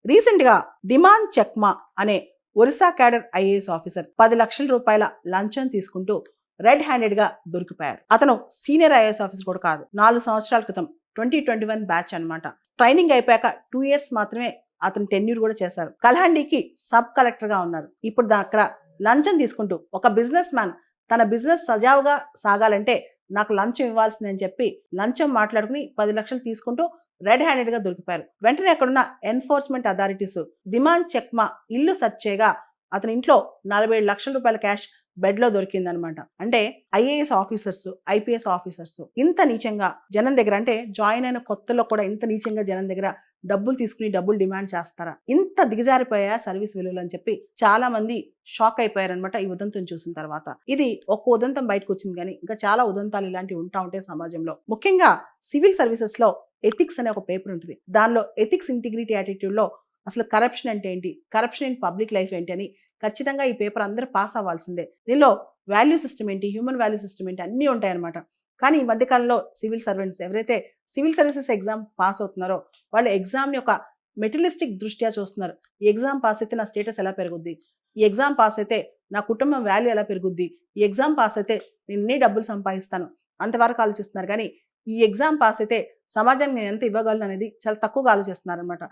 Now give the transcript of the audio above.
Recent గా దిమాన్ చెక్మా అనే Orissa cadre IAS officer 10 లక్షల రూపాయల లంచం తీసుకుంటూ రెడ్ హ్యాండెడ్ గా దొరికిపోయారు. అతను సీనియర్ ఐఏఎస్ ఆఫీసర్ కూడా కాదు. 4 సంవత్సరాల క్రితం 2021 బ్యాచ్ అన్నమాట. ట్రైనింగ్ అయిపోయాక 2 ఇయర్స్ మాత్రమే అతను టెన్యూర్ కూడా చేశారు. కల్హండికి సబ్ కలెక్టర్ గా ఉన్నారు. ఇప్పుడు అక్కడ లంచం తీసుకుంటూ ఒక బిజినెస్ మ్యాన్ తన బిజినెస్ సజావుగా సాగాలంటే నాకు లంచం ఇవ్వాల్సిందని చెప్పి లంచం మాట్లాడుకుని 10 లక్షలు తీసుకుంటూ రెడ్ హ్యాండెడ్ గా దొరికిపోయారు. వెంటనే అక్కడున్న ఎన్ఫోర్స్మెంట్ అథారిటీస్ దిమాన్ చెక్మా ఇల్లు సెర్చ్ చేయగా అతని ఇంట్లో 47 లక్షల రూపాయల క్యాష్ బెడ్ లో దొరికిందనమాట. అంటే ఐఏఎస్ ఆఫీసర్స్, ఐపీఎస్ ఆఫీసర్స్ ఇంత నీచంగా జనం దగ్గర, అంటే జాయిన్ అయిన కొత్తలో కూడా ఇంత నీచంగా జనం దగ్గర డబ్బులు తీసుకుని డబ్బులు డిమాండ్ చేస్తారా? ఇంత దిగజారిపోయా సర్వీస్ విలువలు అని చెప్పి చాలా మంది షాక్ అయిపోయారనమాట ఈ ఉదంతం చూసిన తర్వాత. ఇది ఒక్క ఉదంతం బయటకు వచ్చింది కానీ ఇంకా చాలా ఉదంతాలు ఇలాంటివి ఉంటా ఉంటాయి సమాజంలో. ముఖ్యంగా సివిల్ సర్వీసెస్ లో ఎథిక్స్ అనే ఒక పేపర్ ఉంటుంది. దానిలో ఎథిక్స్, ఇంటిగ్రిటీ, యాటిట్యూడ్ లో అసలు కరప్షన్ అంటే ఏంటి, కరప్షన్ ఇన్ పబ్లిక్ లైఫ్ ఏంటి అని ఖచ్చితంగా ఈ పేపర్ అందరూ పాస్ అవ్వాల్సిందే. దీనిలో వాల్యూ సిస్టమ్ ఏంటి, హ్యూమన్ వాల్యూ సిస్టమ్ ఏంటి అన్నీ ఉంటాయన్నమాట. కానీ ఈ మధ్యకాలంలో సివిల్ సర్వెంట్స్ ఎవరైతే సివిల్ సర్వీసెస్ ఎగ్జామ్ పాస్ అవుతున్నారో వాళ్ళు ఎగ్జామ్ యొక్క మెటీరియలిస్టిక్ దృష్ట్యా చూస్తున్నారు. ఈ ఎగ్జామ్ పాస్ అయితే నా స్టేటస్ ఎలా పెరుగుద్ది, ఈ ఎగ్జామ్ పాస్ అయితే నా కుటుంబం వాల్యూ ఎలా పెరుగుద్ది, ఈ ఎగ్జామ్ పాస్ అయితే నేను ఎన్ని డబ్బులు సంపాదిస్తాను అంతవరకు ఆలోచిస్తున్నారు. కానీ ఈ ఎగ్జామ్ పాస్ అయితే సమాజానికి నేను ఎంత ఇవ్వగలను అనేది చాలా తక్కువగా ఆలోచిస్తున్నారు అనమాట.